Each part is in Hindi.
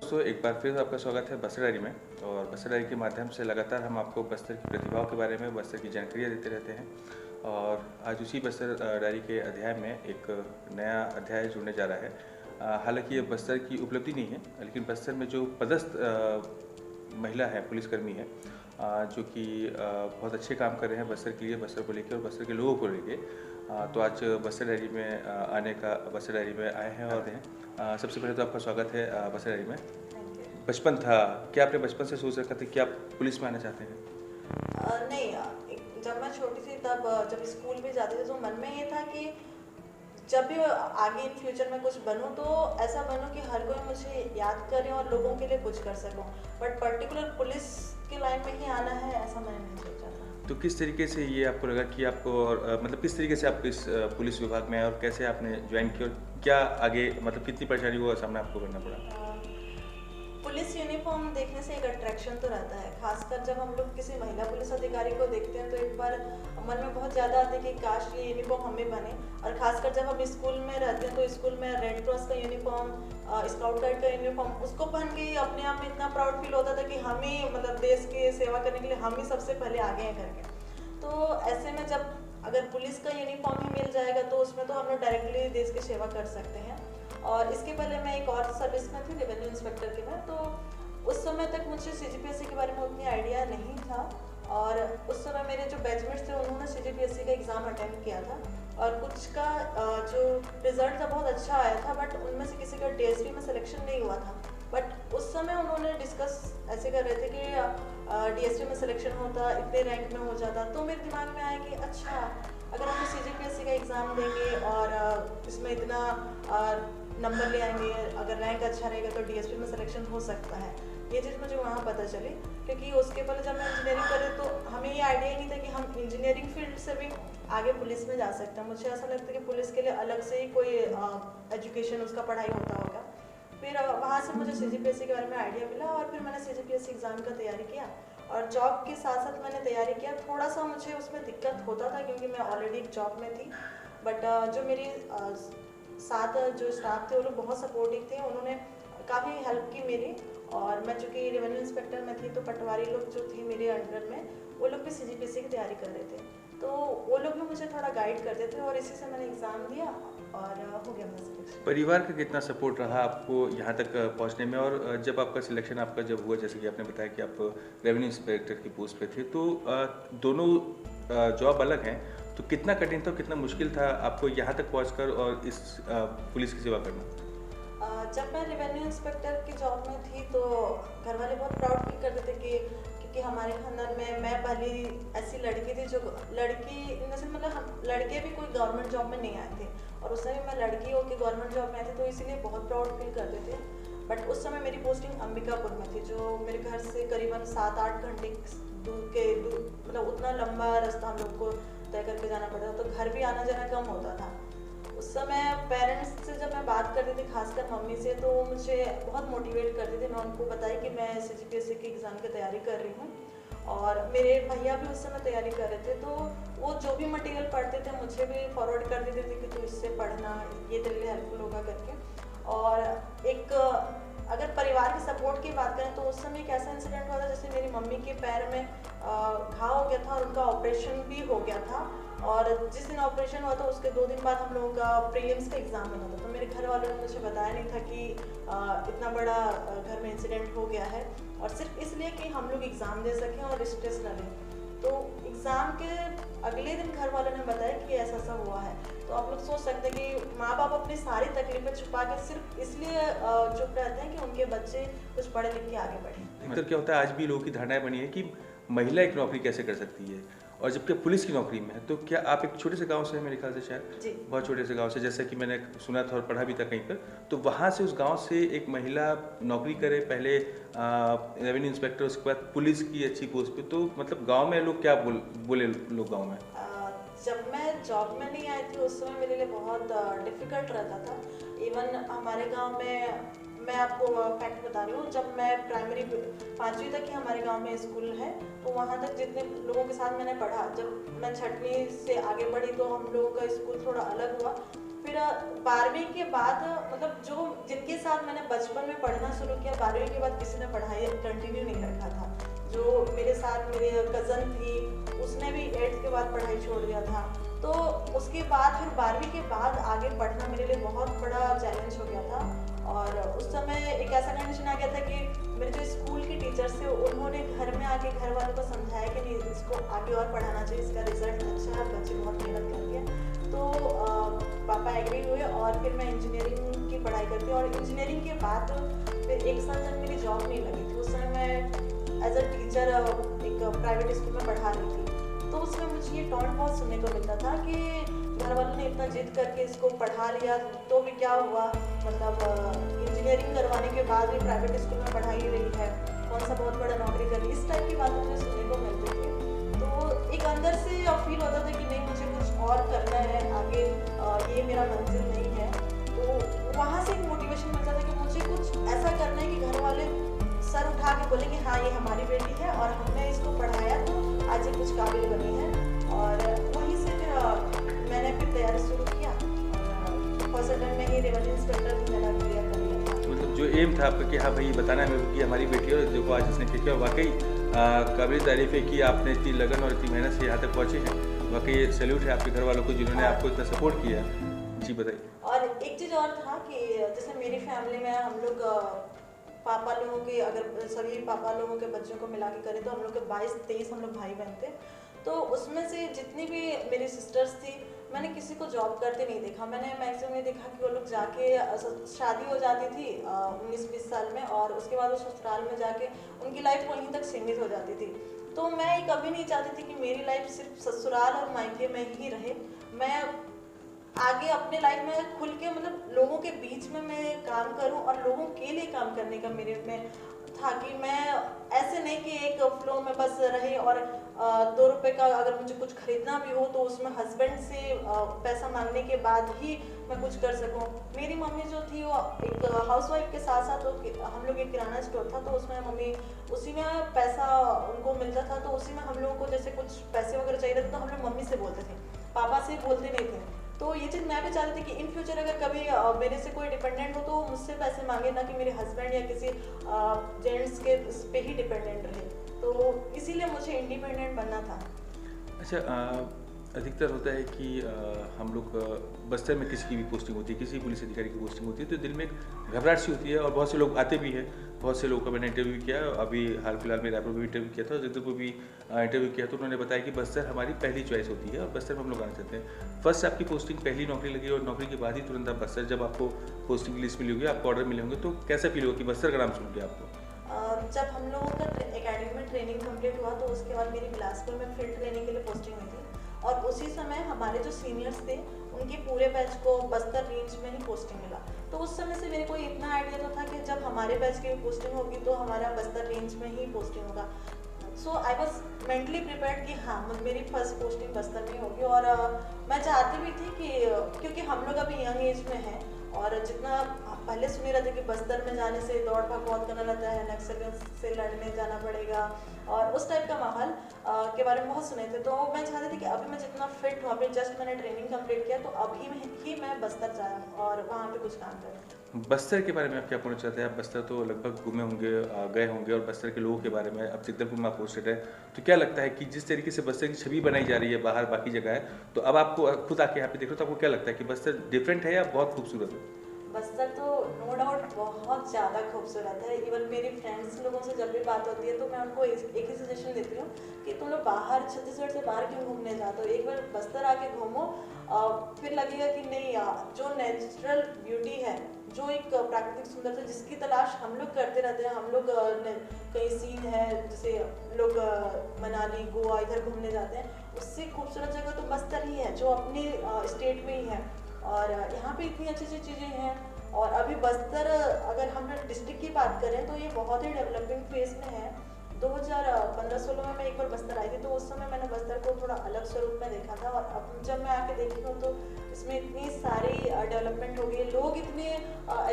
दोस्तों, एक बार फिर आपका स्वागत है बस्तर डायरी में। और बस्तर डायरी के माध्यम से लगातार हम आपको बस्तर की प्रतिभाओं के बारे में, बस्तर की जानकारियाँ देते रहते हैं। और आज उसी बस्तर डायरी के अध्याय में एक नया अध्याय जुड़ने जा रहा है। हालांकि ये बस्तर की उपलब्धि नहीं है, लेकिन बस्तर में जो पदस्थ महिला है, पुलिसकर्मी है, जो कि बहुत अच्छे काम कर रहे हैं बस्तर के लिए, बस्तर को लेकर और बस्तर के लोगों को लेके। तो आज बस्तर डायरी में बस्तर डायरी में आए हैं और हैं। सबसे पहले तो आपका स्वागत है बस्तर डायरी में। बचपन था, क्या आपने बचपन से सोच रखा था कि आप पुलिस में आना चाहते हैं? नहीं, जब मैं छोटी थी तब जब स्कूल भी जाती थी तो मन में ये था कि जब भी आगे इन फ्यूचर में कुछ बनूं तो ऐसा बनूं कि हर कोई मुझे याद करे और लोगों के लिए कुछ कर सकूं। बट पर्टिकुलर पुलिस की लाइन में ही आना है, ऐसा मैंने नहीं सोचा था। तो किस तरीके से ये आपको लगा कि आपको, और मतलब किस तरीके से आप इस पुलिस विभाग में आए और कैसे आपने ज्वाइन किया, और क्या आगे मतलब कितनी परेशानियों का सामना आपको करना पड़ा? पुलिस यूनिफॉर्म देखने से एक अट्रैक्शन तो रहता है, खासकर जब हम लोग किसी महिला पुलिस अधिकारी को देखते हैं तो एक बार मन में बहुत ज़्यादा आता है कि काश ये यूनिफॉर्म हमें बने। और खासकर जब हम स्कूल में रहते हैं तो स्कूल में रेड क्रॉस का यूनिफॉर्म, स्काउट गाइड का यूनिफॉर्म, उसको पहन के अपने आप में इतना प्राउड फील होता था कि हम ही मतलब देश की सेवा करने के लिए हम ही सबसे पहले आगे हैं करके। तो ऐसे में जब अगर पुलिस का यूनिफॉर्म ही मिल जाएगा तो उसमें तो हम लोग डायरेक्टली देश की सेवा कर सकते हैं। और इसके पहले मैं एक और सर्विस में थी, रेवेन्यू इंस्पेक्टर की में, तो उस समय तक मुझे सीजीपीएससी के बारे में उतनी आइडिया नहीं था। और उस समय मेरे जो बैचमेट्स थे उन्होंने सीजीपीएससी का एग्ज़ाम अटेम्प्ट किया था और कुछ का जो रिजल्ट था बहुत अच्छा आया था, बट उनमें से किसी का डीएसपी में सिलेक्शन नहीं हुआ था। बट उस समय उन्होंने डिस्कस ऐसे कर रहे थे कि डीएसपी में सिलेक्शन होता, इतने रैंक में हो जाता। तो मेरे दिमाग में आया कि अच्छा, अगर हम सीजीपीएससी का एग्ज़ाम देंगे और इसमें इतना नंबर ले आएंगे, अगर रैंक अच्छा रहेगा तो डीएसपी में सिलेक्शन हो सकता है। ये चीज़ मुझे वहाँ पता चली, क्योंकि उसके पहले जब मैं इंजीनियरिंग करी तो हमें ये आइडिया ही नहीं था कि हम इंजीनियरिंग फील्ड से भी आगे पुलिस में जा सकते हैं। मुझे ऐसा लगता है कि पुलिस के लिए अलग से ही कोई एजुकेशन, उसका पढ़ाई होता होगा। फिर वहाँ से मुझे सीजीपीएससी के बारे में आइडिया मिला और फिर मैंने सीजीपीएससी एग्ज़ाम का तैयारी किया और जॉब के साथ साथ मैंने तैयारी किया। थोड़ा सा मुझे उसमें दिक्कत होता था क्योंकि मैं ऑलरेडी एक जॉब में थी, बट जो मेरी साथ जो स्टाफ थे वो लोग बहुत सपोर्टिव थे, उन्होंने काफ़ी हेल्प की मेरी। और मैं चूँकि रेवेन्यू इंस्पेक्टर में थी तो पटवारी लोग जो थे मेरे अंडर में, वो लोग भी सीजीपीएससी की तैयारी कर रहे थे, तो वो लोग भी मुझे थोड़ा गाइड करते थे और इसी से मैंने एग्ज़ाम दिया और हो गया मेरा सिलेक्शन। परिवार का कितना सपोर्ट रहा आपको यहाँ तक पहुँचने में? और जब आपका सिलेक्शन आपका जब हुआ, जैसे कि आपने बताया कि आप रेवेन्यू इंस्पेक्टर की पोस्ट पे थे, तो दोनों जॉब अलग हैं, तो कितना कठिन था, कितना मुश्किल था आपको यहाँ तक पहुँचकर और इस पुलिस की सेवा करना? जब मैं रेवेन्यू इंस्पेक्टर की जॉब में थी तो घर वाले बहुत प्राउड फील करते थे कि क्योंकि हमारे खानदान में मैं पहली ऐसी लड़की थी जो लड़की इनमें से, मतलब हम लड़के भी कोई गवर्नमेंट जॉब में नहीं आए थे और उस समय मैं लड़की होकर गवर्नमेंट जॉब में आई थी, तो इसीलिए बहुत प्राउड फील करते थे। बट उस समय मेरी पोस्टिंग अंबिकापुर में थी, जो मेरे घर से करीबन 7-8 घंटे दूर, मतलब उतना लंबा रास्ता हम लोग को तय करके जाना पड़ता था, तो घर भी आना जाना कम होता था। उस समय पेरेंट्स से जब मैं बात करती थी, खासकर मम्मी से, तो वो मुझे बहुत मोटिवेट करती थी। मैं उनको बताई कि मैं सीजीपीएससी की एग्ज़ाम की तैयारी कर रही हूँ और मेरे भैया भी उस समय तैयारी कर रहे थे, तो वो जो भी मटेरियल पढ़ते थे मुझे भी फॉरवर्ड कर देते थे कि तू इससे पढ़ना, ये तेरे लिए हेल्पफुल होगा करके। और एक अगर परिवार के सपोर्ट की बात करें तो उस समय एक ऐसा इंसिडेंट हुआ था, जैसे मेरी मम्मी के पैर में घाव हो गया था और उनका ऑपरेशन भी हो गया था। और जिस दिन ऑपरेशन हुआ था उसके 2 दिन बाद हम लोगों का प्रीलिम्स का एग्ज़ाम बना था, तो मेरे घर वालों ने मुझे बताया नहीं था कि इतना बड़ा घर में इंसिडेंट हो गया है, और सिर्फ इसलिए कि हम लोग एग्ज़ाम दे सकें और स्ट्रेस न लें। तो एग्ज़ाम के अगले दिन घर वालों ने बताया कि ऐसा ऐसा हुआ है। तो आप लोग सोच सकते हैं कि माँ बाप अपनी सारी तकलीफें छुपा के सिर्फ इसलिए चुप रहते हैं कि उनके बच्चे कुछ पढ़े लिख के आगे बढ़ें। अधिकतर क्या होता है, आज भी लोगों की धारणाएं बनी है कि महिला एक नौकरी कैसे कर सकती है, और जबकि पुलिस की नौकरी में है। तो क्या आप एक छोटे से गांव से हैं, मेरे ख्याल से शायद जी, बहुत छोटे से गांव से, जैसा कि मैंने सुना था और पढ़ा भी था कहीं पर, तो वहाँ से उस गांव से एक महिला नौकरी करे, पहले रेवेन्यू इंस्पेक्टर, उसके बाद पुलिस की अच्छी पोस्ट पे, तो मतलब गांव में लोग क्या बोले लोग गांव में? जब मैं जॉब में नहीं आई थी उस समय मेरे लिए बहुत डिफ़िकल्ट रहता था। इवन हमारे गांव में, मैं आपको फैक्ट बता रही हूँ, जब मैं प्राइमरी 5वीं तक ही हमारे गांव में स्कूल है, तो वहाँ तक जितने लोगों के साथ मैंने पढ़ा, जब मैं 6वीं से आगे बढ़ी तो हम लोगों का स्कूल थोड़ा अलग हुआ। फिर 12वीं के बाद मतलब जो जिनके साथ मैंने बचपन में पढ़ना शुरू किया, 12वीं के बाद किसी ने पढ़ाई कंटिन्यू नहीं रखा था। जो मेरे साथ मेरे कज़न थी, उसने भी 8th के बाद पढ़ाई छोड़ दिया था। तो उसके बाद फिर 12वीं के बाद आगे पढ़ना मेरे लिए बहुत बड़ा चैलेंज हो गया था। और उस समय एक ऐसा कंडीशन आ गया था कि मेरे जो स्कूल के टीचर्स थे, उन्होंने घर में आके घर वालों को समझाया कि नहीं, इसको आगे और पढ़ाना चाहिए, इसका रिजल्ट अच्छा है, बच्चे बहुत मेहनत करते हैं। तो पापा एग्री हुए और फिर मैं इंजीनियरिंग की पढ़ाई करती हूँ। और इंजीनियरिंग के बाद फिर 1 साल जब मेरी जॉब नहीं लगी थी, उस समय मैं एज अ टीचर एक प्राइवेट स्कूल में पढ़ा रही थी। तो उसमें मुझे ये टॉन्ट बहुत सुनने को मिलता था कि घर वालों ने इतना जिद करके इसको पढ़ा लिया तो भी क्या हुआ, मतलब इंजीनियरिंग करवाने के बाद भी प्राइवेट स्कूल में पढ़ा ही रही है, कौन सा बहुत बड़ा नौकरी कर रही है। इस टाइप की बातें मुझे सुनने को मिलती थी। तो एक अंदर से फील होता था कि नहीं, मुझे कुछ और करना है आगे, ये मेरा मंजिल नहीं है। तो वहाँ से एक मोटिवेशन मिलता था कि मुझे कुछ ऐसा करना है कि घर वाले सर उठा के बोले कि हाँ, ये हमारी बेटी है और हमने इसको पढ़ाया तो आज ये कुछ काबिल बनी है। और वहीं से फिर मैंने फिर तैयारी शुरू किया। फर्स्ट अटेम्प्ट में ही रेवेन्यू इंस्पेक्टर भी मैंने क्लियर कर लिया था। मतलब जो एम था आपका कि हाँ भाई बताना है मेरे को कि हमारी बेटी है, और देखो आज इसने क्या किया, वाकई काबिल तारीफ है कि आपने इतनी लगन और इतनी मेहनत से यहाँ तक पहुँचे हैं। वाकई सैल्यूट है आपके घर वालों को जिन्होंने आपको इतना सपोर्ट किया। जी बताइए। और एक चीज़ और था कि जैसे मेरी फैमिली में हम लोग पापा लोगों के, अगर सभी पापा लोगों के बच्चों को मिला के करें तो हम लोग के 22-23 हम लोग भाई बहन थे। तो उसमें से जितनी भी मेरी सिस्टर्स थी, मैंने किसी को जॉब करते नहीं देखा। मैंने मैक्सिमम ये देखा कि वो लोग जाके शादी हो जाती थी 19-20 साल में, और उसके बाद वो ससुराल में जाके उनकी लाइफ वहीं तक सीमित हो जाती थी। तो मैं कभी नहीं चाहती थी कि मेरी लाइफ सिर्फ ससुराल और मायके में ही रहे। मैं आगे अपने लाइफ में खुल के, मतलब लोगों के बीच में मैं काम करूं और लोगों के लिए काम करने का मेरे में था कि मैं ऐसे नहीं कि एक फ्लो में बस रहे और 2 रुपए का अगर मुझे कुछ खरीदना भी हो तो उसमें हस्बैंड से पैसा मांगने के बाद ही मैं कुछ कर सकूं। मेरी मम्मी जो थी वो एक हाउसवाइफ के साथ साथ हम लोग एक किराना स्टोर था, तो उसमें मम्मी उसी में पैसा उनको मिलता था, तो उसी में हम लोगों को जैसे कुछ पैसे वगैरह चाहिए थे तो हम लोग मम्मी से बोलते थे, पापा से बोलते नहीं थे। तो ये चीज़ मैं भी चाहती थी कि इन फ्यूचर अगर कभी मेरे से कोई डिपेंडेंट हो तो मुझसे पैसे मांगे, ना कि मेरे हस्बैंड या किसी जेंट्स के उस पे ही डिपेंडेंट रहे। तो इसीलिए मुझे इंडिपेंडेंट बनना था। अच्छा, अधिकतर होता है कि हम लोग बस्तर में किसी की भी पोस्टिंग होती है, किसी पुलिस अधिकारी की पोस्टिंग होती है, तो दिल में एक घबराहट सी होती है और बहुत से लोग आते भी हैं। बहुत से लोगों का मैंने इंटरव्यू किया, अभी हाल फिलहाल में रायपुर में भी इंटरव्यू किया था, जगदलपुर भी इंटरव्यू किया, तो उन्होंने बताया कि बस्तर हमारी पहली चॉइस होती है और बस्तर में हम लोग आना चाहते हैं। फर्स्ट आपकी पोस्टिंग, पहली नौकरी लगी और नौकरी के बाद ही तुरंत आप बस्तर, जब आपको पोस्टिंग की लिस्ट मिली होगी, आपको ऑर्डर मिले होंगे, तो कैसा फील होगा कि बस्तर का नाम सुन के आपको? जब हम लोगों का एकेडमी में ट्रेनिंग कंप्लीट हुआ तो उसके बाद मेरी बिलासपुर में फील्ड ट्रेनिंग के लिए पोस्टिंग हुई थी, और उसी समय हमारे जो सीनियर्स थे उनके पूरे बैच को बस्तर रेंज में ही पोस्टिंग मिला। तो उस समय से मेरे को इतना आइडिया तो था कि जब हमारे बैच की पोस्टिंग होगी तो हमारा बस्तर रेंज में ही पोस्टिंग होगा। सो आई वॉज मेंटली प्रिपेयर्ड कि हाँ, मेरी फर्स्ट पोस्टिंग बस्तर में होगी। और मैं चाहती भी थी कि क्योंकि हम लोग अभी यंग एज में हैं और जितना पहले सुने रहते कि बस्तर में जाने से दौड़ भाग बहुत करना रहता है, नक्सलियों से लड़ने जाना पड़ेगा और उस टाइप का माहौल के बारे में बहुत सुने थे। तो मैं चाहती थी कि अभी मैं जितना फिट हूँ, अभी जस्ट मैंने ट्रेनिंग कंप्लीट किया, तो अभी ही मैं बस्तर जाऊँ और वहाँ पे कुछ काम करूँ। बस्तर के बारे में आप क्या पूछना चाहते हैं? आप बस्तर तो लगभग घूमे होंगे, गए होंगे, और बस्तर के लोगों के बारे में, अब जगदलपुर में आप पोस्टेड है, तो क्या लगता है कि जिस तरीके से बस्तर की छवि बनाई जा रही है बाहर बाकी जगह है, तो अब आपको खुद आके यहाँ पे देख रहे हो तो आपको क्या लगता है कि बस्तर डिफरेंट है या बहुत खूबसूरत है? बस्तर तो नो डाउट बहुत ज़्यादा खूबसूरत है। इवन मेरी फ्रेंड्स लोगों से जब भी बात होती है तो मैं उनको एक ही सजेशन देती हूँ कि तुम लोग बाहर छत्तीसगढ़ से बाहर क्यों घूमने जाते हो, एक बार बस्तर आके घूमो, फिर लगेगा कि नहीं यार, जो नेचुरल ब्यूटी है, जो एक प्राकृतिक सुंदरता जिसकी तलाश हम लोग करते रहते हैं। हम लोग कई सीन है जैसे लोग मनाली गोवा इधर घूमने जाते हैं, उससे खूबसूरत जगह तो बस्तर ही है जो अपने स्टेट में ही है, और यहाँ पे इतनी अच्छी अच्छी चीज़ें हैं। और अभी बस्तर अगर हम डिस्ट्रिक्ट की बात करें तो ये बहुत ही डेवलपिंग फेज में है। 2015-16 में मैं एक बार बस्तर आई थी, तो उस समय मैंने बस्तर को थोड़ा अलग स्वरूप में देखा था, और अब जब मैं आके देखी हूँ तो इसमें इतनी सारी डेवलपमेंट हो गई है, लोग इतने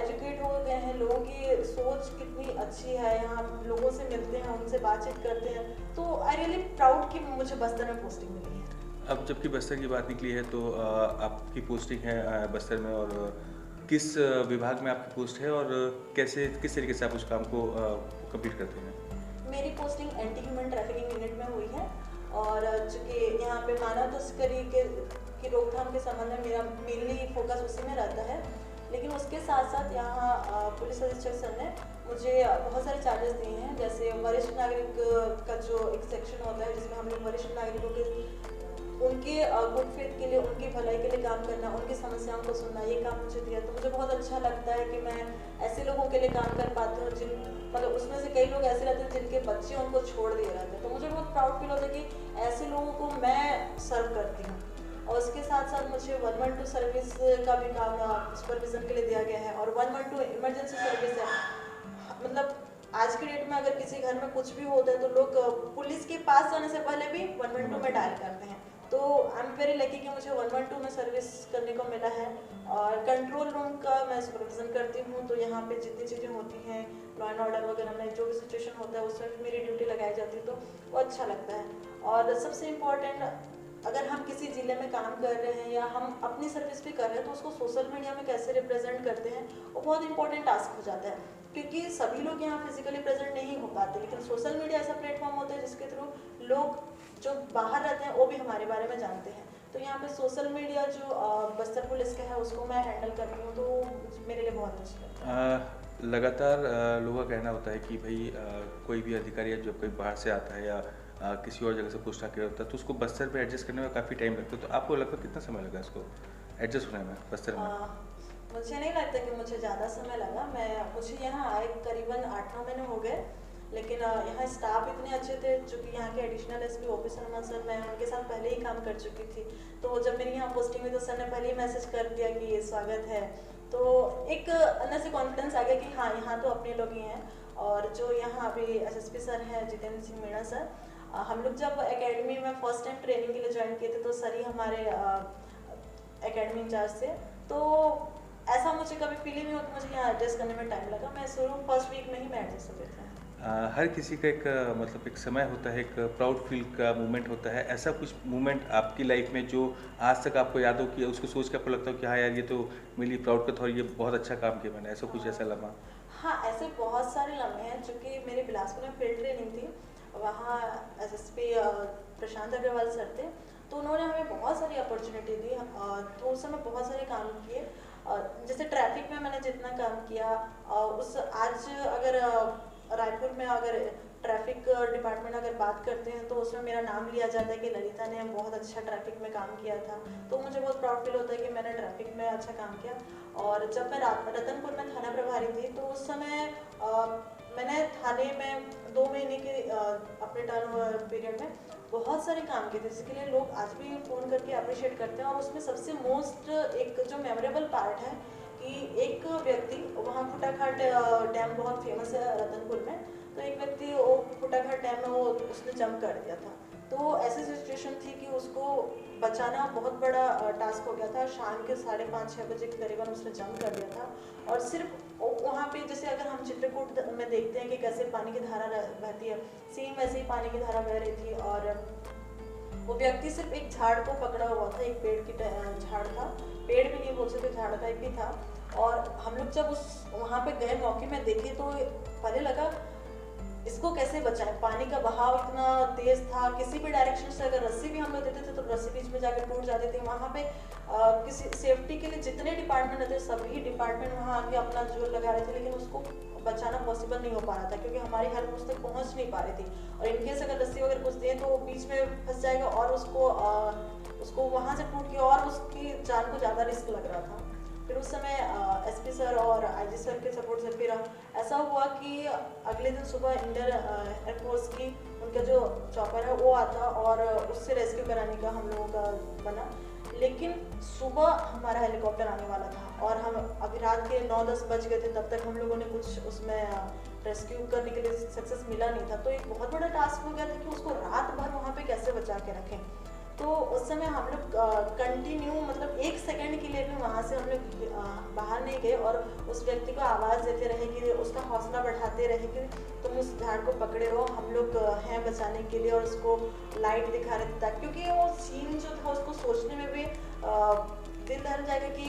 एजुकेट हो गए हैं, लोगों की सोच कितनी अच्छी है, यहाँ लोगों से मिलते हैं, उनसे बातचीत करते हैं, तो आई रियली प्राउड कि मुझे बस्तर में पोस्टिंग मिली है। अब जबकि बस्तर की बात निकली है तो आपकी पोस्टिंग है बस्तर में, और किस विभाग में आपकी पोस्ट है, और कैसे किस तरीके से आप उस काम को कंप्लीट करते हैं? मेरी posting anti human trafficking unit में हुई है, और चूँकि यहाँ पे मानव तस्करी की रोकथाम के संबंध में मेरा मेनली फोकस उसी में रहता है। लेकिन उसके साथ साथ यहाँ पुलिस अधीक्षक सर ने मुझे बहुत सारे चार्जेस दिए हैं, जैसे वरिष्ठ नागरिक का जो एक सेक्शन होता है जिसमें हम लोग वरिष्ठ नागरिकों के उनके गुड फेथ के लिए, उनकी भलाई के लिए काम करना, उनकी समस्याओं को सुनना, ये काम मुझे दिया। तो मुझे बहुत अच्छा लगता है कि मैं ऐसे लोगों के लिए काम कर पाती हूँ जिन मतलब उसमें से कई लोग ऐसे रहते हैं जिनके बच्चे उनको छोड़ दिए रहते हैं। तो मुझे बहुत प्राउड फील होता है कि ऐसे लोगों को मैं सर्व करती हूँ। और उसके साथ साथ मुझे 112 सर्विस का भी काम सुपरविजन के लिए दिया गया है, और 112 इमरजेंसी सर्विस है। मतलब आज की डेट में अगर किसी घर में कुछ भी होता है तो लोग पुलिस के पास जाने से पहले भी 112 में डायल करते हैं। तो आई एम वेरी लकी कि मुझे 112 में सर्विस करने को मिला है। और कंट्रोल रूम का मैं सुपरविजन करती हूँ, तो यहाँ पे जितनी चीज़ें होती हैं लॉ एंड ऑर्डर वगैरह में जो भी सिचुएशन होता है उसमें भी मेरी ड्यूटी लगाई जाती है, तो वो अच्छा लगता है। और सबसे इम्पोर्टेंट, अगर हम किसी ज़िले में काम कर रहे हैं या हम अपनी सर्विस भी कर रहे हैं तो उसको सोशल मीडिया में कैसे रिप्रेजेंट करते हैं वो बहुत इंपॉर्टेंट टास्क हो जाता है, क्योंकि सभी लोग यहाँ फिजिकली प्रेजेंट नहीं हो पाते। लेकिन सोशल मीडिया ऐसा प्लेटफॉर्म होता है जिसके थ्रू लोग जो बाहर रहते हैं वो भी हमारे बारे में जानते हैं। तो यहाँ पे सोशल मीडिया जो बस्तर पुलिस का है उसको मैं हैंडल करती हूँ, तो मेरे लिए बहुत अच्छा लगता है। लगातार लोगों का कहना होता है कि भाई कोई भी अधिकारी है जो कोई बाहर से आता है या किसी और जगह से पोस्ट आके होता है तो उसको बस्तर पे एडजस्ट करने में काफ़ी टाइम लगता है। तो आपको लगभग कितना समय लगा इसको एडजस्ट होने में बस्तर में? मुझे नहीं लगता कि मुझे ज़्यादा समय लगा। मुझे यहाँ आए करीबन 8-9 महीने हो गए, लेकिन यहाँ स्टाफ इतने अच्छे थे, चूँकि यहाँ के additional SP OP Sharma sir, मैं उनके साथ पहले ही काम कर चुकी थी। तो जब मेरी यहाँ पोस्टिंग हुई तो सर ने पहले ही मैसेज कर दिया कि ये स्वागत है। तो एक अंदर से कॉन्फिडेंस आ गया कि हाँ यहाँ तो अपने लोग ही हैं। और जो यहाँ अभी एसएसपी सर हैं जितेंद्र सिंह मीणा सर, हम लोग जब एकेडमी में फर्स्ट टाइम ट्रेनिंग के लिए ज्वाइन किए थे तो सर ही हमारे एकेडमी इंचार्ज थे। तो ऐसा मुझे कभी फील ही नहीं होता मुझे यहाँ एडजस्ट करने में टाइम लगा। मैं शुरू फर्स्ट वीक में ही मैं एडजस्ट हो गई थी। हर किसी का एक मतलब एक समय होता है, एक प्राउड फील का मोमेंट होता है। ऐसा कुछ मोमेंट आपकी लाइफ में जो आज तक आपको याद हो कि उसको सोच के आपको लगता हो कि हाँ यार ये तो मेरे लिए प्राउड का था और ये बहुत अच्छा काम किया मैंने, ऐसा कुछ ऐसा लम्हा? हाँ, ऐसे बहुत सारे लम्हे हैं। चूँकि मेरे बिलासपुर में फील्ड ट्रेनिंग थी, वहाँ एसएसपी प्रशांत अग्रवाल सर थे, तो उन्होंने हमें बहुत सारी अपॉर्चुनिटी दी। तो उस समय बहुत सारे काम किए। जैसे ट्रैफिक में मैंने जितना काम किया, उस आज अगर रायपुर में अगर ट्रैफिक डिपार्टमेंट अगर बात करते हैं तो उसमें मेरा नाम लिया जाता है कि ललिता ने बहुत अच्छा ट्रैफिक में काम किया था। तो मुझे बहुत प्राउड फील होता है कि मैंने ट्रैफिक में अच्छा काम किया। और जब मैं रतनपुर में थाना प्रभारी थी तो उस समय मैंने थाने में 2 महीने के अपने टर्न पीरियड में बहुत सारे काम किए थे, जिसके लिए लोग आज भी फ़ोन करके अप्रिशिएट करते हैं। और उसमें सबसे मोस्ट एक जो मेमोरेबल पार्ट है कि एक व्यक्ति वहाँ फुटाघाट डैम बहुत फेमस है रतनपुर में, तो एक व्यक्ति वो फुटाघाट डैम में उसने जंप कर दिया था। तो ऐसी सिचुएशन थी कि उसको बचाना बहुत बड़ा टास्क हो गया था। शाम के 5:30-6 बजे के करीबन उसने जंप कर दिया था। और सिर्फ वहाँ पे जैसे अगर हम चित्रकूट में देखते हैं कि कैसे पानी की धारा बहती है, सेम वैसे ही पानी की धारा बह रही थी। और वो व्यक्ति सिर्फ एक झाड़ को पकड़ा हुआ था, एक पेड़ की झाड़ था, पेड़ भी नहीं बोल सकते, झाड़ टाइप ही था। और हम लोग जब उस वहाँ पे गए मौके में देखे तो पहले लगा इसको कैसे बचाएं, पानी का बहाव इतना तेज था, किसी भी डायरेक्शन से अगर रस्सी भी हम लोग देते थे तो रस्सी बीच में जाकर टूट जाती थी। वहाँ पे किसी सेफ्टी के लिए जितने डिपार्टमेंट रहते सभी डिपार्टमेंट वहाँ आके अपना जोर लगा रहे थे, लेकिन उसको बचाना पॉसिबल नहीं हो पा रहा था क्योंकि हमारी हेल्प उस तक पहुँच नहीं पा रही थी। और इनकेस अगर रस्सी वगैरह कुछ दें तो बीच में फंस जाएगा और उसको वहाँ से टूट के और उसकी जान को ज़्यादा रिस्क लग रहा था। फिर उस समय एसपी सर और आईजी सर के सपोर्ट से फिर ऐसा हुआ कि अगले दिन सुबह इंडियन एयरफोर्स की उनका जो चॉपर है वो आता और उससे रेस्क्यू कराने का हम लोगों का बना। लेकिन सुबह हमारा हेलीकॉप्टर आने वाला था और हम अभी रात के 9-10 बज गए थे, तब तक हम लोगों ने कुछ उसमें रेस्क्यू करने के लिए सक्सेस मिला नहीं था। तो एक बहुत बड़ा टास्क हो गया था कि उसको रात भर वहाँ पे कैसे बचा के रखें। तो उस समय हम लोग कंटिन्यू मतलब 1 सेकंड के लिए भी वहाँ से हम लोग बाहर नहीं गए और उस व्यक्ति को आवाज़ देते रहे कि उसका हौसला बढ़ाते रहे कि तुम उस झाड़ को पकड़े रहो, हम लोग हैं बचाने के लिए, और उसको लाइट दिखा रहे थे ताकि, क्योंकि वो सीन जो था उसको सोचने में भी दिल दहल जाएगा कि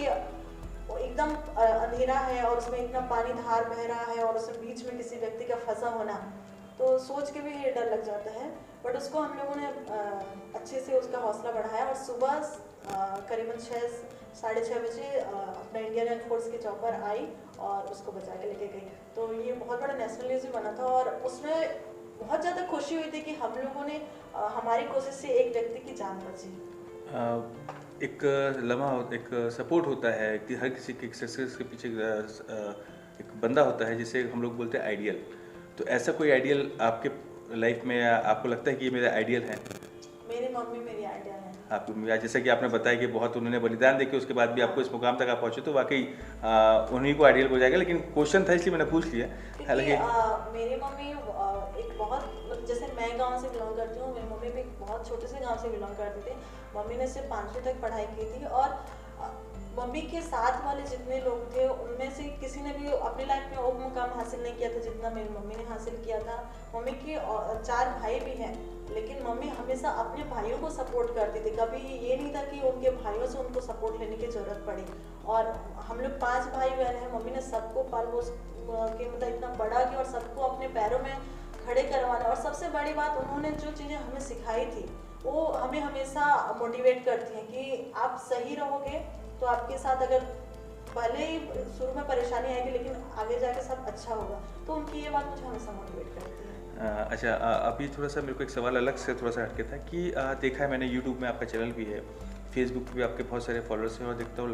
वो एकदम अंधेरा है और उसमें इतना पानी धार बह रहा है और उसमें बीच में किसी व्यक्ति का फंसा होना, तो सोच के भी डर लग जाता है। बट उसको हम लोगों ने अच्छे से उसका हौसला बढ़ाया और सुबह करीबन 6-6:30 बजे अपना इंडियन एयरफोर्स की चॉपर आई और उसको बचा के लेके गई। तो ये बहुत बड़ा नेशनल न्यूज़ भी बना था और उसमें बहुत ज़्यादा खुशी हुई थी कि हम लोगों ने हमारी कोशिश से एक व्यक्ति की जान बची। एक लम्हा, एक सपोर्ट होता है कि हर किसी के सक्सेस के पीछे एक बंदा होता है जिसे हम लोग बोलते हैं आइडियल। तो ऐसा कोई आइडियल आपके लाइफ में आपको लगता है कि ये मेरा आइडियल है? मेरी मम्मी मेरी आइडियल है। आपकी मम्मी, जैसा कि आपने बताया कि बहुत उन्होंने बलिदान देके उसके बाद भी आपको इस मुकाम तक आप पहुँचे, तो वाकई उन्हीं को आइडियल हो जाएगा। लेकिन क्वेश्चन था इसलिए मैंने पूछ लिया। हालांकि मेरी मम्मी एक बहुत, जैसे मैं गांव से बिलोंग करती हूँ, मेरी मम्मी भी एक बहुत छोटे से गांव से बिलोंग करती थी। मम्मी ने सिर्फ 5वीं तक पढ़ाई की थी और मम्मी के साथ वाले जितने लोग थे उनमें से किसी ने भी अपनी लाइफ में वो मुकाम हासिल नहीं किया था जितना मेरी मम्मी ने हासिल किया था। मम्मी के 4 भाई भी हैं, लेकिन मम्मी हमेशा अपने भाइयों को सपोर्ट करती थी। कभी ये नहीं था कि उनके भाइयों से उनको सपोर्ट लेने की ज़रूरत पड़ी। और हम लोग 5 भाई बहन हैं, मम्मी ने सबको पाल पोस के मतलब इतना बड़ा किया और सबको अपने पैरों में खड़े करवाना। और सबसे बड़ी बात, उन्होंने जो चीज़ें हमें सिखाई थी वो हमें हमेशा मोटिवेट करती हैं कि आप सही रहोगे तो आपके साथ, अगर भले ही शुरू में परेशानी आएगी लेकिन आगे जाके सब अच्छा होगा। तो उनकी ये बात मुझे हमेशा मोटिवेट करती है। अच्छा, अभी थोड़ा सा मेरे को एक सवाल अलग से थोड़ा सा हटके था कि देखा है मैंने यूट्यूब में आपका चैनल भी है, फेसबुक पे भी आपके बहुत सारे फॉलोअर्स हैं और देखता हूँ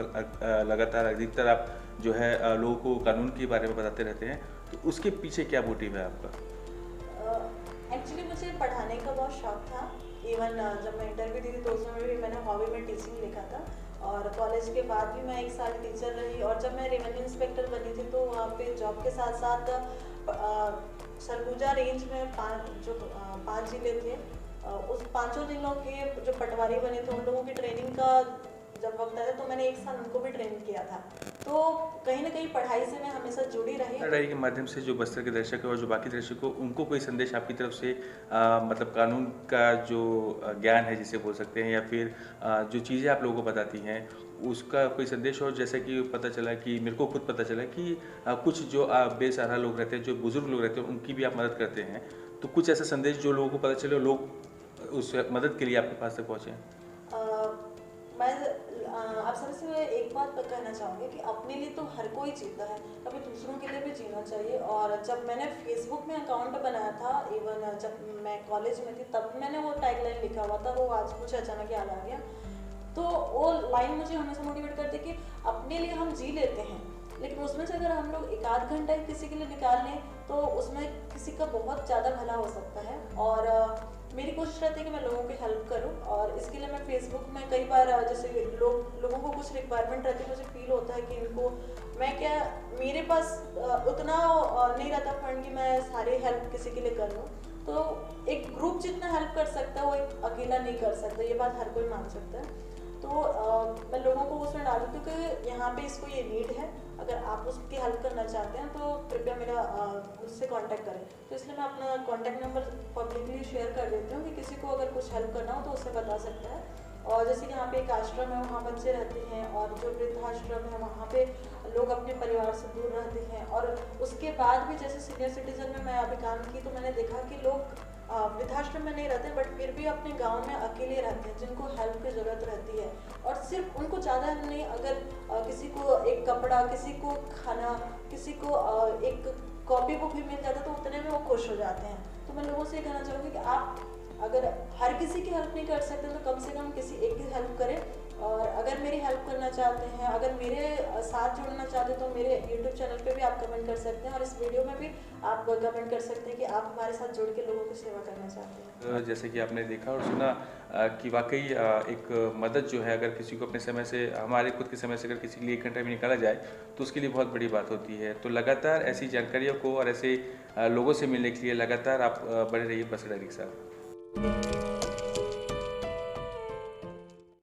लगातार अधिकतर आप जो है लोगों को कानून के बारे में बताते रहते हैं। तो उसके पीछे क्या मोटिव है आपका? एक्चुअली मुझे पढ़ाने का बहुत शौक था। इवन जब मैं इंटरव्यू दी थी तो उसमें भी मैंने हॉबी में टीचिंग लिखा था और कॉलेज के बाद भी मैं 1 साल टीचर रही। और जब मैं रेवेन्यू इंस्पेक्टर बनी थी तो वहाँ पे जॉब के साथ साथ सरगुजा रेंज में 5 जिले थे, उस 5 जिलों के जो पटवारी बने थे उन लोगों की ट्रेनिंग का जब वक्त आया तो मैंने 1 साल उनको भी ट्रेन किया था। तो कहीं ना कहीं पढ़ाई से मैं हमेशा जुड़ी रही। पढ़ाई के माध्यम से जो बस्तर के दर्शक है और जो बाकी दर्शक हो, उनको कोई संदेश आपकी तरफ से मतलब कानून का जो ज्ञान है जिसे बोल सकते हैं, या फिर जो चीज़ें आप लोगों को बताती हैं उसका कोई संदेश? और जैसा कि पता चला कि मेरे को खुद पता चला कि कुछ जो बेसहारा लोग रहते हैं, जो बुजुर्ग लोग रहते हैं, उनकी भी आप मदद करते हैं। तो कुछ ऐसा संदेश जो लोगों को पता चले और लोग उस मदद के लिए आपके पास तक पहुँचे? मैं आप सबसे एक बात कहना चाहूँगी कि अपने लिए तो हर कोई जीता है, कभी दूसरों के लिए भी जीना चाहिए। और जब मैंने फेसबुक में अकाउंट बनाया था, इवन जब मैं कॉलेज में थी तब मैंने वो टैगलाइन लिखा हुआ था, वो आज मुझे अचानक याद आ गया। तो वो लाइन मुझे हमेशा मोटिवेट करती है कि अपने लिए हम जी लेते हैं, लेकिन उसमें से अगर हम लोग 1-8 घंटा किसी के लिए निकाल लें तो उसमें किसी का बहुत ज़्यादा भला हो सकता है। और मेरी कोशिश रहती है कि मैं लोगों की हेल्प करूं और इसके लिए मैं फेसबुक में कई बार जैसे लोगों को कुछ रिक्वायरमेंट रहती है, मुझे फील होता है कि इनको मैं क्या, मेरे पास उतना नहीं रहता फंड कि मैं सारी हेल्प किसी के लिए कर लूँ। तो एक ग्रुप जितना हेल्प कर सकता है वो एक अकेला नहीं कर सकता, ये बात हर कोई मान सकता है। तो मैं लोगों को उसमें डाल दूँ कि यहाँ पे इसको ये नीड है, अगर आप उसकी हेल्प करना चाहते हैं तो कृपया मेरा मुझसे कांटेक्ट करें। तो इसलिए मैं अपना कांटेक्ट नंबर पब्लिकली शेयर कर देती हूँ कि किसी को अगर कुछ हेल्प करना हो तो उससे बता सकता है। और जैसे कि यहाँ पे एक आश्रम है, वहाँ बच्चे रहते हैं और जो वृद्धाश्रम है वहाँ पे लोग अपने परिवार से दूर रहते हैं। और उसके बाद भी जैसे सीनियर सिटीजन में मैं अभी काम की तो मैंने देखा कि लोग वृद्धाश्रम में नहीं रहते बट फिर भी अपने गांव में अकेले रहते हैं, जिनको हेल्प की ज़रूरत रहती है। और सिर्फ उनको ज़्यादा हेल्प नहीं, अगर किसी को एक कपड़ा, किसी को खाना, किसी को एक कॉपी बुक भी मिल जाता है तो उतने में वो खुश हो जाते हैं। तो मैं लोगों से ये कहना चाहूँगी कि आप अगर हर किसी की हेल्प नहीं कर सकते तो कम से कम किसी एक की हेल्प करें। और अगर मेरी हेल्प करना चाहते हैं, अगर मेरे साथ जुड़ना चाहते हैं तो मेरे YouTube चैनल पे भी आप कमेंट कर सकते हैं और इस वीडियो में भी आप कमेंट कर सकते हैं कि आप हमारे साथ जुड़ के लोगों की सेवा करना चाहते हैं। जैसे कि आपने देखा और सुना कि वाकई एक मदद जो है, अगर किसी को अपने समय से, हमारे खुद के समय से अगर किसी के लिए 1 घंटा भी निकाला जाए तो उसके लिए बहुत बड़ी बात होती है। तो लगातार ऐसी जानकारियों को और ऐसे लोगों से मिलने के लिए लगातार आप बने रहिए बस्तर डायरी के साथ।